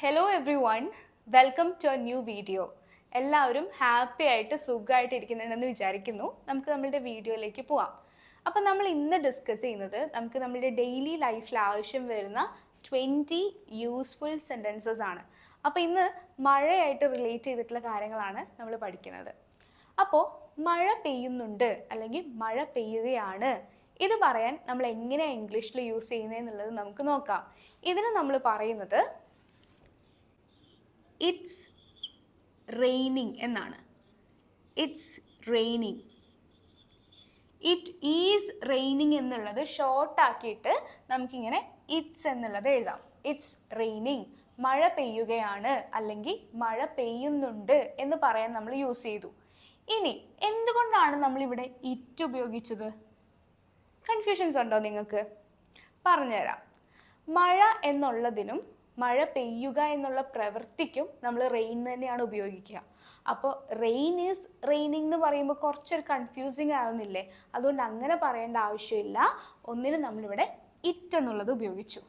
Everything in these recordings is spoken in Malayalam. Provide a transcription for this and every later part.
Hello everyone, welcome to a new video. എല്ലാവരും ഹാപ്പി ആയിട്ട് സുഖമായിട്ട് ഇരിക്കുന്നുണ്ടെന്ന് വിചാരിക്കുന്നു. നമുക്ക് നമ്മളുടെ വീഡിയോയിലേക്ക് പോവാം. അപ്പം നമ്മൾ ഇന്ന് ഡിസ്കസ് ചെയ്യുന്നത് നമുക്ക് നമ്മളുടെ ഡെയിലി ലൈഫിൽ ആവശ്യം വരുന്ന 20 യൂസ്ഫുൾ സെൻറ്റൻസസ് ആണ്. അപ്പോൾ ഇന്ന് മഴയായിട്ട് റിലേറ്റ് ചെയ്തിട്ടുള്ള കാര്യങ്ങളാണ് നമ്മൾ പഠിക്കുന്നത്. അപ്പോൾ മഴ പെയ്യുന്നുണ്ട് അല്ലെങ്കിൽ മഴ പെയ്യുകയാണ്, ഇത് പറയാൻ നമ്മൾ എങ്ങനെയാണ് ഇംഗ്ലീഷിൽ യൂസ് ചെയ്യുന്നതെന്നുള്ളത് നമുക്ക് നോക്കാം. ഇതിന് നമ്മൾ പറയുന്നത് ഇറ്റ്സ് റെയിനിങ് എന്നാണ്. It's raining. It is raining എന്നുള്ളത് ഷോർട്ടാക്കിയിട്ട് നമുക്കിങ്ങനെ ഇറ്റ്സ് എന്നുള്ളത് എഴുതാം. ഇറ്റ്സ് റെയിനിങ്, മഴ പെയ്യുകയാണ് അല്ലെങ്കിൽ മഴ പെയ്യുന്നുണ്ട് എന്ന് പറയാൻ നമ്മൾ യൂസ് ചെയ്തു. ഇനി എന്തുകൊണ്ടാണ് നമ്മളിവിടെ ഇറ്റ് ഉപയോഗിച്ചത്? കൺഫ്യൂഷൻസ് ഉണ്ടോ നിങ്ങൾക്ക്? പറഞ്ഞുതരാം. മഴ എന്നുള്ളതിനും മഴ പെയ്യുക എന്നുള്ള പ്രവൃത്തിക്കും നമ്മൾ റെയിൻ തന്നെയാണ് ഉപയോഗിക്കുക. അപ്പോൾ റെയിൻ ഈസ് റെയിനിങ് എന്ന് പറയുമ്പോൾ കുറച്ചൊരു കൺഫ്യൂസിങ് ആവുന്നില്ലേ? അതുകൊണ്ട് അങ്ങനെ പറയേണ്ട ആവശ്യമില്ല. ഒന്നിനും നമ്മളിവിടെ ഇറ്റ് എന്നുള്ളത് ഉപയോഗിച്ചു.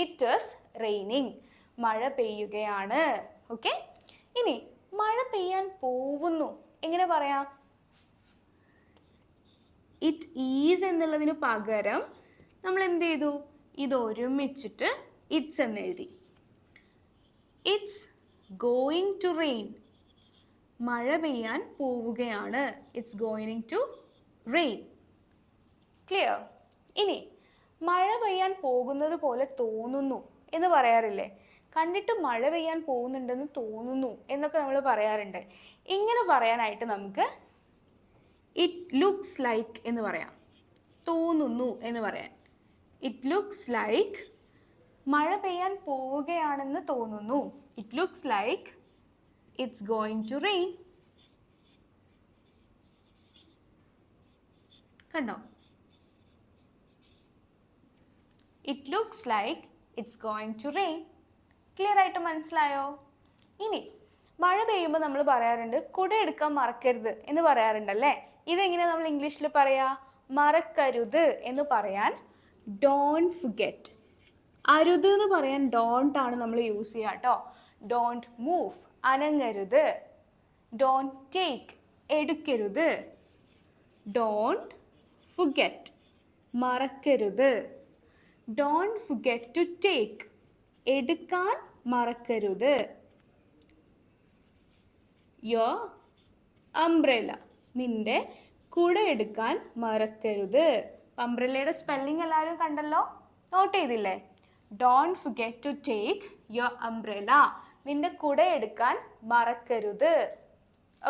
ഇറ്റ് ഈസ് റെയിനിങ്, മഴ പെയ്യുകയാണ്. ഓക്കെ. ഇനി മഴ പെയ്യാൻ പോവുന്നു എങ്ങനെ പറയാം? ഇറ്റ് ഈസ് എന്നുള്ളതിന് പകരം നമ്മൾ എന്ത് ചെയ്തു? ഇത് ഒരുമിച്ചിട്ട് ഇറ്റ്സ് എന്ന് എഴുതി. ഇറ്റ്സ് ഗോയിങ് ടു റെയിൻ, മഴ പെയ്യാൻ പോവുകയാണ്. It's going to rain. Clear? ഇനി മഴ പെയ്യാൻ പോകുന്നത് പോലെ തോന്നുന്നു എന്ന് പറയാറില്ലേ? കണ്ടിട്ട് മഴ പെയ്യാൻ പോകുന്നുണ്ടെന്ന് തോന്നുന്നു എന്നൊക്കെ നമ്മൾ പറയാറുണ്ട്. ഇങ്ങനെ പറയാനായിട്ട് നമുക്ക് ഇറ്റ് ലുക്സ് ലൈക്ക് എന്ന് പറയാം. തോന്നുന്നു എന്ന് പറയാൻ ഇറ്റ് ലുക്സ് ലൈക്ക് മഴ പെയ്യാൻ പോവുകയാണെന്ന് തോന്നുന്നു. It looks like it's going to rain. കണ്ടോ? It looks like it's going to rain. Clear ആയിട്ട് മനസ്സിലായോ? ഇനി മഴ പെയ്യുമ്പോൾ നമ്മൾ പറയാറുണ്ട് കുട എടുക്കാൻ മറക്കരുത് എന്ന് പറയാറുണ്ടല്ലേ? ഇതെങ്ങനെയാണ് നമ്മൾ ഇംഗ്ലീഷിൽ പറയാ? മറക്കരുത് എന്ന് പറയാൻ ഡോണ്ട് ഫുഗെറ്റ്. അരുത് എന്ന് പറയാൻ ഡോണ്ട് ആണ് നമ്മൾ യൂസ് ചെയ്യുക കേട്ടോ. ഡോണ്ട് മൂവ്, അനങ്ങരുത്. ഡോണ്ട് ടേക്ക്, എടുക്കരുത്. ഡോണ്ട് ഫുഗെറ്റ്, മറക്കരുത്. ഡോണ്ട് ഫുഗെറ്റ് ടു ടേക്ക്, എടുക്കാൻ മറക്കരുത്. യുവർ അംബ്രല്ല, നിന്റെ കുട എടുക്കാൻ മറക്കരുത്. അംബ്രല്ലയുടെ സ്പെല്ലിംഗ് എല്ലാവരും കണ്ടല്ലോ, നോട്ട് ചെയ്തില്ലേ? Don't forget to take your umbrella, നിന്റെ കുട എടുക്കാൻ മറക്കരുത്.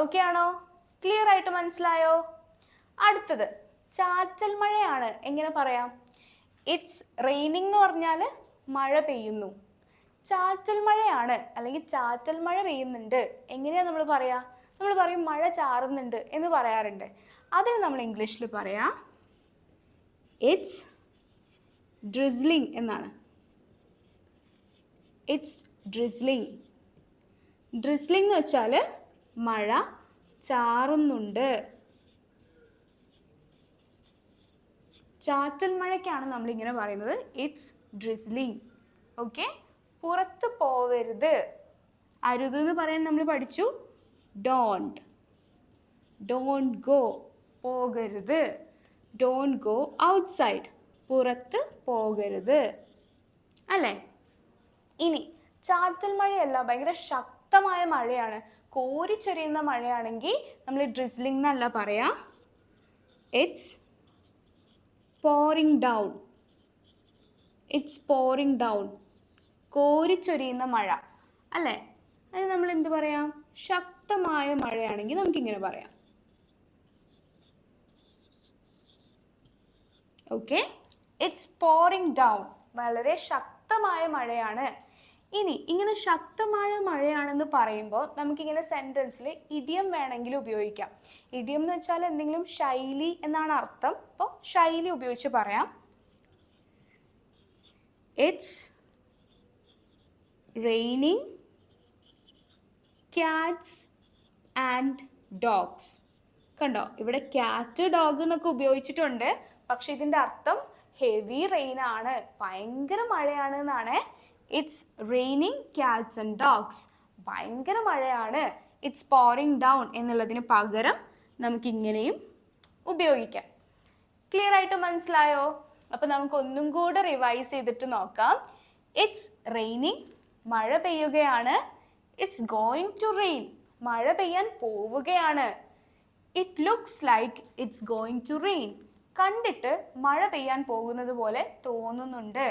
ഓക്കെ ആണോ? ക്ലിയർ ആയിട്ട് മനസ്സിലായോ? അടുത്തത് ചാറ്റൽ മഴയാണ്. എങ്ങനെ പറയാം? ഇറ്റ്സ് റെയിനിങ് എന്ന് പറഞ്ഞാൽ മഴ പെയ്യുന്നു. ചാറ്റൽ മഴയാണ് അല്ലെങ്കിൽ ചാറ്റൽ മഴ പെയ്യുന്നുണ്ട് എങ്ങനെയാണ് നമ്മൾ പറയാ? നമ്മൾ പറയും മഴ ചാറുന്നുണ്ട് എന്ന് പറയാറുണ്ട്. അതിന് നമ്മൾ ഇംഗ്ലീഷിൽ പറയാം ഇറ്റ്സ് ഡ്രിസ്ലിംഗ് എന്നാണ്. It's drizzling. ഡ്രിസ്ലിംഗ് എന്ന് വെച്ചാൽ മഴ ചാറുന്നുണ്ട്. ചാറ്റൽ മഴയ്ക്കാണ് നമ്മളിങ്ങനെ പറയുന്നത് ഇറ്റ്സ് ഡ്രിസ്ലിംഗ്. ഓക്കെ. പുറത്ത് പോവരുത്, അരുത് എന്ന് പറയാൻ നമ്മൾ പഠിച്ചു ഡോണ്ട്. ഡോണ്ട് ഗോ, പോകരുത്. ഡോണ്ട് ഗോ ഔട്ട്സൈഡ്, പുറത്ത് പോകരുത് അല്ലേ? ഇനി ചാറ്റൽ മഴയല്ല, ഭയങ്കര ശക്തമായ മഴയാണ്, കോരിച്ചൊരിയുന്ന മഴയാണെങ്കിൽ നമ്മൾ ഡ്രിസ്ലിംഗ് എന്നല്ല പറയാ, it's pouring down. It's pouring down, കോരിച്ചൊരിയുന്ന മഴ അല്ലേ? അതിന് നമ്മൾ എന്ത് പറയാം? ശക്തമായ മഴയാണെങ്കിൽ നമുക്കിങ്ങനെ പറയാം. ഓക്കെ. ഇറ്റ്സ് പോറിംഗ് ഡൗൺ, വളരെ ശക്തമായ മഴയാണ്. ഇനി ഇങ്ങനെ ശക്തമായ മഴയാണെന്ന് പറയുമ്പോൾ നമുക്കിങ്ങനെ സെൻറ്റൻസിൽ ഇഡിയം വേണമെങ്കിൽ ഉപയോഗിക്കാം. ഇഡിയം എന്ന് വെച്ചാൽ എന്തെങ്കിലും ശൈലി എന്നാണ് അർത്ഥം. അപ്പോൾ ശൈലി ഉപയോഗിച്ച് പറയാം. It's raining cats and dogs. കണ്ടോ, ഇവിടെ ക്യാറ്റ് ഡോഗ് എന്നൊക്കെ ഉപയോഗിച്ചിട്ടുണ്ട്. പക്ഷെ ഇതിൻ്റെ അർത്ഥം ഹെവി റെയിൻ ആണ്, ഭയങ്കര മഴയാണ് എന്നാണ്. It's raining cats and dogs. ഭയങ്കര മഴയാണ്. ഇറ്റ്സ് പോറിംഗ് ഡൗൺ എന്നുള്ളതിന് പകരം നമുക്ക് ഇങ്ങനെയും ഉപയോഗിക്കാം. ക്ലിയർ ആയിട്ട് മനസ്സിലായോ? അപ്പം നമുക്ക് ഒന്നും കൂടെ റിവൈസ് ചെയ്തിട്ട് നോക്കാം. ഇറ്റ്സ് റെയിനിങ്, മഴ പെയ്യുകയാണ്. ഇറ്റ്സ് ഗോയിങ് ടു റെയിൻ, മഴ പെയ്യാൻ പോവുകയാണ്. It looks like it's going to rain, കണ്ടിട്ട് മഴ പെയ്യാൻ പോകുന്നത് പോലെ തോന്നുന്നുണ്ട്.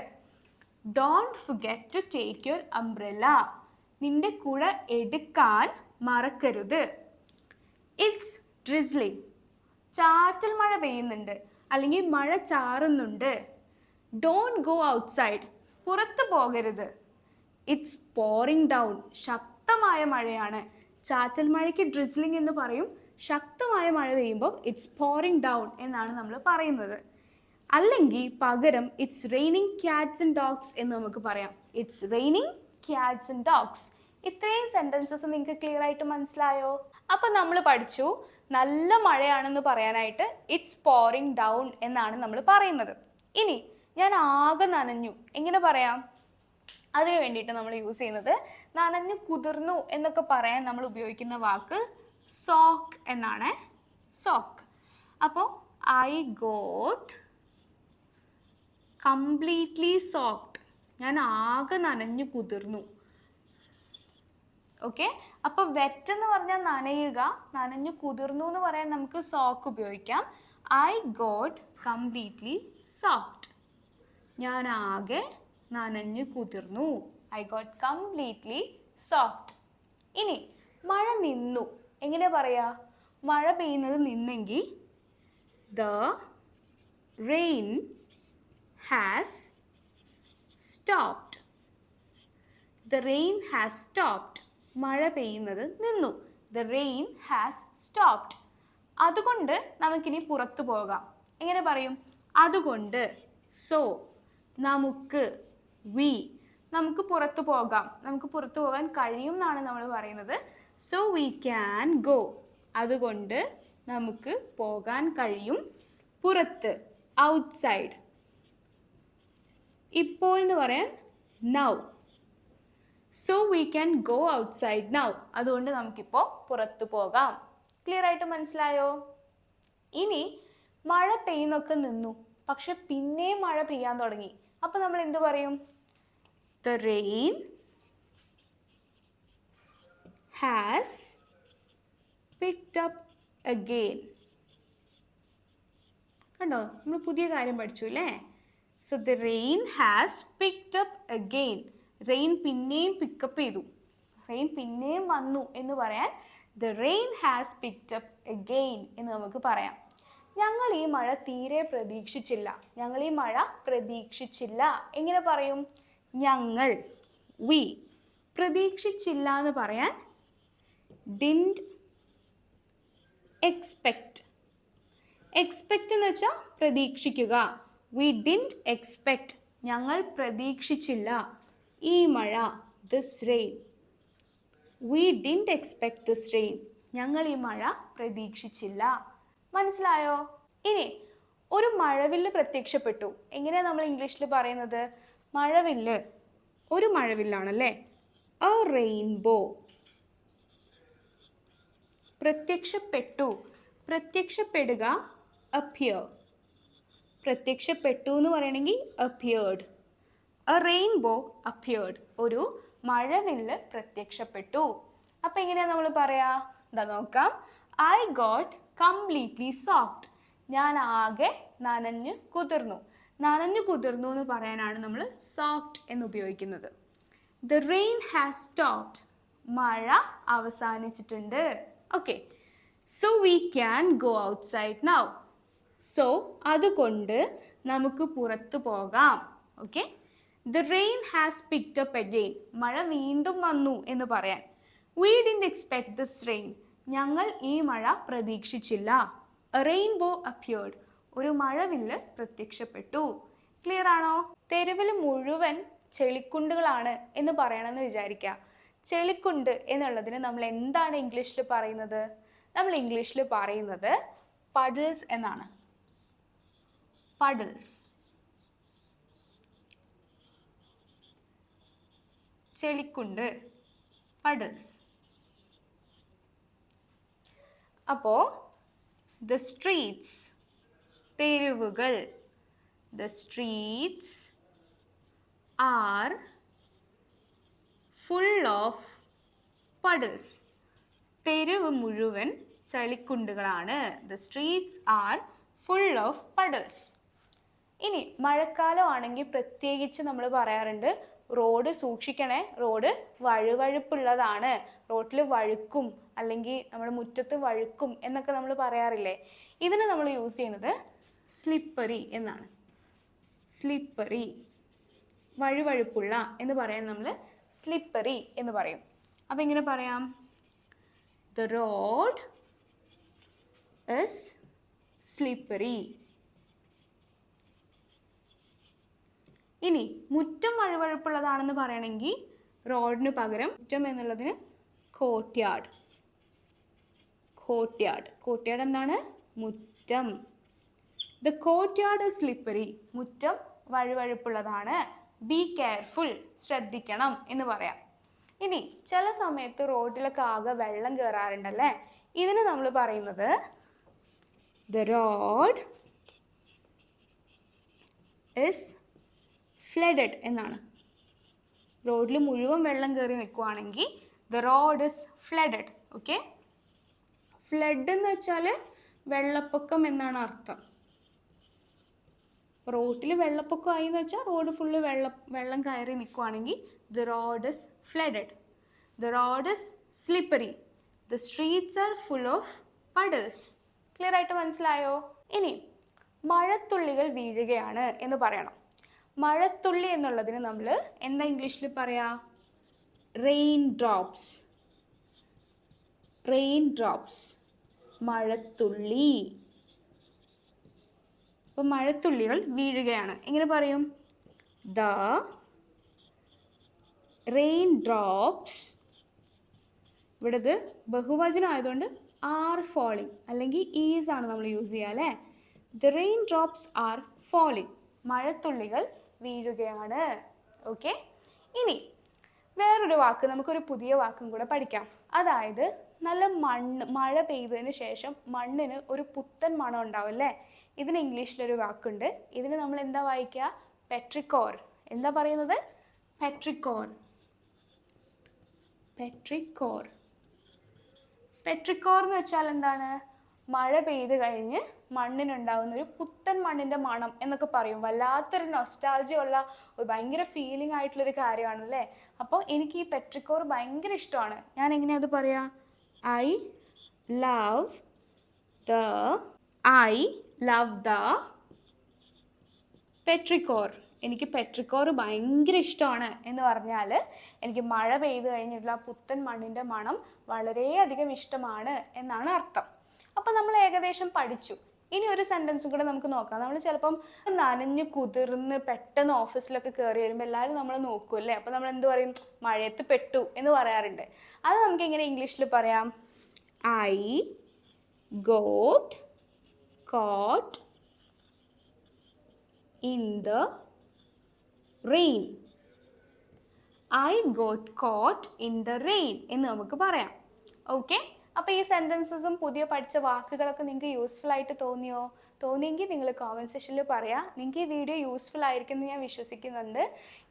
Don't forget to take your umbrella, നിന്റെ കുട എടുക്കാൻ മറക്കരുത്. ഇറ്റ്സ് ഡ്രിസ്ലിംഗ്, ചാറ്റൽ മഴ പെയ്യുന്നുണ്ട് അല്ലെങ്കിൽ മഴ ചാറുന്നുണ്ട്. ഡോണ്ട് ഗോ ഔട്ട്സൈഡ്, പുറത്ത് പോകരുത്. ഇറ്റ്സ് പോറിംഗ് ഡൗൺ, ശക്തമായ മഴയാണ്. ചാറ്റൽ മഴയ്ക്ക് ഡ്രിസ്ലിംഗ് എന്ന് പറയും. ശക്തമായ മഴ പെയ്യുമ്പോൾ ഇറ്റ്സ് പോറിംഗ് ഡൗൺ എന്നാണ് നമ്മൾ പറയുന്നത്. അല്ലെങ്കിൽ പകരം it's raining cats and dogs എന്ന് നമുക്ക് പറയാം. It's raining cats and dogs. ഇത്രയും സെൻറ്റൻസസ് നിങ്ങൾക്ക് ക്ലിയർ ആയിട്ട് മനസ്സിലായോ? അപ്പം നമ്മൾ പഠിച്ചു നല്ല മഴയാണെന്ന് പറയാനായിട്ട് ഇറ്റ്സ് പോറിംഗ് ഡൗൺ എന്നാണ് നമ്മൾ പറയുന്നത്. ഇനി ഞാൻ ആകെ നനഞ്ഞു എങ്ങനെ പറയാം? അതിനു വേണ്ടിയിട്ട് നമ്മൾ യൂസ് ചെയ്യുന്നത്, നനഞ്ഞു കുതിർന്നു എന്നൊക്കെ പറയാൻ നമ്മൾ ഉപയോഗിക്കുന്ന വാക്ക് സോക്ക് എന്നാണ്. സോക്ക്. അപ്പോൾ ഐ ഗോട്ട് കംപ്ലീറ്റ്ലി സോക്ഡ്, ഞാൻ ആകെ നനഞ്ഞു കുതിർന്നു. ഓക്കെ, അപ്പോൾ വെറ്റ് എന്ന് പറഞ്ഞാൽ നനയുക, നനഞ്ഞു കുതിർന്നു എന്ന് പറയാൻ നമുക്ക് സോക്ക് ഉപയോഗിക്കാം. ഐ ഗോട്ട് കംപ്ലീറ്റ്ലി സോക്ഡ്, ഞാൻ ആകെ നനഞ്ഞു കുതിർന്നു. I got completely soaked. ഇനി മഴ നിന്നു എങ്ങനെ പറയാ? മഴ പെയ്യുന്നത് നിന്നെങ്കിൽ the rain has stopped. The rain has stopped, മഴ പെയ്യുന്നത് നിന്നു. The rain has stopped. അതുകൊണ്ട് നമുക്കിനി പുറത്തു പോകാം. എങ്ങനെ പറയും? അതുകൊണ്ട്, സോ, നമുക്ക്, വി, നമുക്ക് പുറത്തു പോകാം, നമുക്ക് പുറത്തു പോകാൻ കഴിയും എന്നാണ് നമ്മൾ പറയുന്നത്. സോ വി ക്യാൻ ഗോ, അതുകൊണ്ട് നമുക്ക് പോകാൻ കഴിയും. പുറത്ത്, ഔട്ട്സൈഡ്. ഇപ്പോൾ എന്ന് പറയാൻ now. So we can go outside now, അതുകൊണ്ട് നമുക്കിപ്പോൾ പുറത്തു പോകാം. ക്ലിയർ ആയിട്ട് മനസ്സിലായോ? ഇനി മഴ പെയ്യുന്നൊക്കെ നിന്നു, പക്ഷെ പിന്നെയും മഴ പെയ്യാൻ തുടങ്ങി. അപ്പോൾ നമ്മൾ എന്ത് പറയും? The rain has picked up again. കണ്ടോ, നമ്മൾ പുതിയ കാര്യം പഠിച്ചു അല്ലേ? So the rain has picked up again, rain പിന്നെയും പിക്കപ്പ് ചെയ്തു, റെയിൻ പിന്നെയും വന്നു എന്ന് പറയാൻ the rain has picked up again എന്ന് നമുക്ക് പറയാം. ഞങ്ങൾ ഈ മഴ തീരെ പ്രതീക്ഷിച്ചില്ല, ഞങ്ങൾ ഈ മഴ പ്രതീക്ഷിച്ചില്ല എങ്ങനെ പറയും? ഞങ്ങൾ, വി. പ്രതീക്ഷിച്ചില്ല എന്ന് പറയാൻ ഡിൻറ്റ് എക്സ്പെക്റ്റ്. എക്സ്പെക്റ്റ് എന്ന് വെച്ചാൽ പ്രതീക്ഷിക്കുക. വി ഡിൻറ്റ് എക്സ്പെക്റ്റ്, ഞങ്ങൾ പ്രതീക്ഷിച്ചില്ല ഈ മഴ. This rain, we didn't expect this rain, ഞങ്ങൾ ഈ മഴ പ്രതീക്ഷിച്ചില്ല. മനസ്സിലായോ? ഇനി ഒരു മഴവില്ല് പ്രത്യക്ഷപ്പെട്ടു. എങ്ങനെയാണ് നമ്മൾ ഇംഗ്ലീഷിൽ പറയുന്നത്? മഴവില്ല്, ഒരു മഴവില്ലാണല്ലേ. A rainbow. പ്രത്യക്ഷപ്പെട്ടു, പ്രത്യക്ഷപ്പെടുക, അപ്പിയർ. പ്രത്യക്ഷപ്പെട്ടു എന്ന് പറയണമെങ്കിൽ അപ്പിയേർഡ്. എ റെയിൻബോ അപ്പിയേർഡ്, ഒരു മഴവില്ല് പ്രത്യക്ഷപ്പെട്ടു. അപ്പം എങ്ങനെയാണ് നമ്മൾ പറയാ? എന്താ നോക്കാം. ഐ ഗോട്ട് കംപ്ലീറ്റ്ലി സോക്ഡ്, ഞാൻ ആകെ നനഞ്ഞു കുതിർന്നു. നനഞ്ഞു കുതിർന്നു എന്ന് പറയാനാണ് നമ്മൾ സോക്ഡ് എന്ന് ഉപയോഗിക്കുന്നത്. ദ റെയിൻ ഹാസ് സ്റ്റോപ്ഡ്, മഴ അവസാനിച്ചിട്ടുണ്ട്. Okay, so we can go outside now. So, അതുകൊണ്ട് നമുക്ക് പുറത്തു പോകാം. Okay, the rain has picked up again, മഴ വീണ്ടും വന്നു എന്ന് പറയാൻ we didn't expect this rain, ഞങ്ങൾ ഈ മഴ പ്രതീക്ഷിച്ചില്ല. എ റെയിൻബോ അപ്പിയേർഡ്, ഒരു മഴവില്ല് പ്രത്യക്ഷപ്പെട്ടു. ക്ലിയർ ആണോ? തെരുവിൽ മുഴുവൻ ചെളിക്കുണ്ടുകളാണ് എന്ന് പറയണമെന്ന് വിചാരിക്കുക. ചെളിക്കുണ്ട് എന്നുള്ളതിന് നമ്മൾ എന്താണ് ഇംഗ്ലീഷിൽ പറയുന്നത്? നമ്മൾ ഇംഗ്ലീഷിൽ പറയുന്നത് പഡിൽസ് എന്നാണ്. പഡിൽസ്. ചെളിക്കുണ്ട്, puddles. അപ്പോൾ the streets, തെരുവുകൾ, the streets are full of puddles. തെരുവ് മുഴുവൻ ചളിക്കുണ്ടുകളാണ്. The streets are full of puddles. ഇനി മഴക്കാലം ആണെങ്കിൽ പ്രത്യേകിച്ച് നമ്മൾ പറയാറുണ്ട് റോഡ് സൂക്ഷിക്കണേ, റോഡ് വഴുവഴുപ്പുള്ളതാണ്, റോഡിൽ വഴുക്കും അല്ലെങ്കിൽ നമ്മുടെ മുറ്റത്ത് വഴുക്കും എന്നൊക്കെ നമ്മൾ പറയാറില്ലേ. ഇതിന് നമ്മൾ യൂസ് ചെയ്യുന്നത് സ്ലിപ്പറി എന്നാണ്. സ്ലിപ്പറി, വഴുവഴുപ്പുള്ള എന്ന് പറയാൻ നമ്മൾ സ്ലിപ്പറി എന്ന് പറയും. അപ്പം ഇങ്ങനെ പറയാം, the road is slippery. ഇനി മുറ്റം വഴുവഴുപ്പുള്ളതാണെന്ന് പറയണമെങ്കിൽ റോഡിന് പകരം മുറ്റം എന്നുള്ളതിന് കോർട്ട്യാർഡ്. കോർട്ട്യാർഡ്, കോർട്ട്യാർഡ് എന്താണ്? മുറ്റം. The courtyard is slippery. മുറ്റം വഴുവഴുപ്പുള്ളതാണ്. Be careful, ശ്രദ്ധിക്കണം എന്ന് പറയാം. ഇനി ചില സമയത്ത് റോഡിലൊക്കെ ആകെ വെള്ളം കയറാറുണ്ടല്ലേ, ഇതിന് നമ്മൾ പറയുന്നത് the road is flooded എന്നാണ്. റോഡിൽ മുഴുവൻ വെള്ളം കയറി നിൽക്കുവാണെങ്കിൽ the road is flooded. Okay, flood എന്ന് വെച്ചാൽ വെള്ളപ്പൊക്കം എന്നാണ് അർത്ഥം. റോഡിൽ വെള്ളപ്പൊക്കം ആയി എന്ന് വെച്ചാൽ റോഡ് ഫുള്ള് വെള്ളം കയറി നിൽക്കുവാണെങ്കിൽ the road is flooded. The road is slippery. The streets are full of puddles. Clear ആയിട്ട് മനസ്സിലായോ? ഇനി മഴത്തുള്ളികൾ വീഴുകയാണ് എന്ന് പറയണം. മഴത്തുള്ളി എന്നുള്ളതിന് നമ്മൾ എന്താ ഇംഗ്ലീഷിൽ പറയാ? Raindrops. റെയിൻ ഡ്രോപ്സ്, മഴത്തുള്ളി. അപ്പോൾ മഴത്തുള്ളികൾ വീഴുകയാണ് എങ്ങനെ പറയും? The റെയിൻ ഡ്രോപ്സ്, ഇവിടെ ഇത് ബഹുവചനം ആയതുകൊണ്ട് ആർ ഫോളിങ് അല്ലെങ്കിൽ ഈസ് ആണ് നമ്മൾ യൂസ് ചെയ്യുക അല്ലേ. The rain drops are falling. മഴത്തുള്ളികൾ വീഴുകയാണ്. ഓക്കെ, ഇനി വേറൊരു വാക്ക്, നമുക്കൊരു പുതിയ വാക്കും കൂടെ പഠിക്കാം. അതായത് നല്ല മഴ പെയ്തതിന് ശേഷം മണ്ണിന് ഒരു പുത്തൻ മണം ഉണ്ടാവും അല്ലേ. ഇതിന് ഇംഗ്ലീഷിലൊരു വാക്കുണ്ട്. ഇതിന് നമ്മൾ എന്താ വായിക്കുക? പെട്രിക്കോർ. എന്താ പറയുന്നത്? പെട്രിക്കോർ. പെട്രിക്കോർ. പെട്രിക്കോർ എന്ന് വെച്ചാൽ എന്താണ്? മഴ പെയ്ത് കഴിഞ്ഞ് മണ്ണിനുണ്ടാവുന്ന ഒരു പുത്തൻ മണ്ണിൻ്റെ മണം എന്നൊക്കെ പറയും. വല്ലാത്തൊരു നൊസ്റ്റാൾജിയ ഉള്ള ഒരു ഭയങ്കര ഫീലിംഗ് ആയിട്ടുള്ളൊരു കാര്യമാണ് അല്ലേ. അപ്പോൾ എനിക്ക് ഈ പെട്രിക്കോർ ഭയങ്കര ഇഷ്ടമാണ്. ഞാൻ എങ്ങനെയാ അത് പറയാ? I love the petrichor. എനിക്ക് പെട്രിക്കോർ ഭയങ്കര ഇഷ്ടമാണ് എന്ന് പറഞ്ഞാൽ എനിക്ക് മഴ പെയ്ത് കഴിഞ്ഞിട്ടുള്ള പുത്തൻ മണ്ണിൻ്റെ മണം വളരെയധികം ഇഷ്ടമാണ് എന്നാണ് അർത്ഥം. അപ്പോൾ നമ്മൾ ഏകദേശം പഠിച്ചു. ഇനി ഒരു സെൻറ്റൻസും കൂടെ നമുക്ക് നോക്കാം. നമ്മൾ ചിലപ്പം നനഞ്ഞ് കുതിർന്ന് പെട്ടെന്ന് ഓഫീസിലൊക്കെ കയറി വരുമ്പോൾ എല്ലാവരും നമ്മൾ നോക്കും അല്ലേ. അപ്പോൾ നമ്മൾ എന്ത് പറയും? മഴയത്ത് പെട്ടു എന്ന് പറയാറുണ്ട്. അത് നമുക്ക് എങ്ങനെ ഇംഗ്ലീഷിൽ പറയാം? I got caught in the rain. I got caught in the rain എന്ന് നമുക്ക് പറയാം. ഓക്കെ, അപ്പോൾ ഈ സെൻറ്റൻസസും പുതിയ പഠിച്ച വാക്കുകളൊക്കെ നിങ്ങൾക്ക് യൂസ്ഫുൾ ആയിട്ട് തോന്നിയെങ്കിൽ നിങ്ങൾ കോമൻറ്റ് സെക്ഷനിൽ പറയാം. നിങ്ങൾക്ക് ഈ വീഡിയോ യൂസ്ഫുൾ ആയിരിക്കും എന്ന് ഞാൻ വിശ്വസിക്കുന്നുണ്ട്.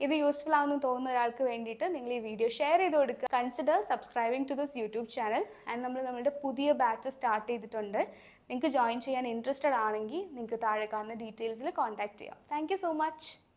ഇത് യൂസ്ഫുൾ ആണെന്ന് തോന്നുന്ന ഒരാൾക്ക് വേണ്ടിയിട്ട് നിങ്ങൾ ഈ വീഡിയോ ഷെയർ ചെയ്ത് കൊടുക്കുക. Consider subscribing to this YouTube channel. And നമ്മളുടെ പുതിയ ബാച്ച് സ്റ്റാർട്ട് ചെയ്തിട്ടുണ്ട്. നിങ്ങൾക്ക് ജോയിൻ ചെയ്യാൻ ഇൻട്രസ്റ്റഡ് ആണെങ്കിൽ നിങ്ങൾക്ക് താഴെ കാണുന്ന ഡീറ്റെയിൽസിൽ കോൺടാക്ട് ചെയ്യാം. Thank you so much.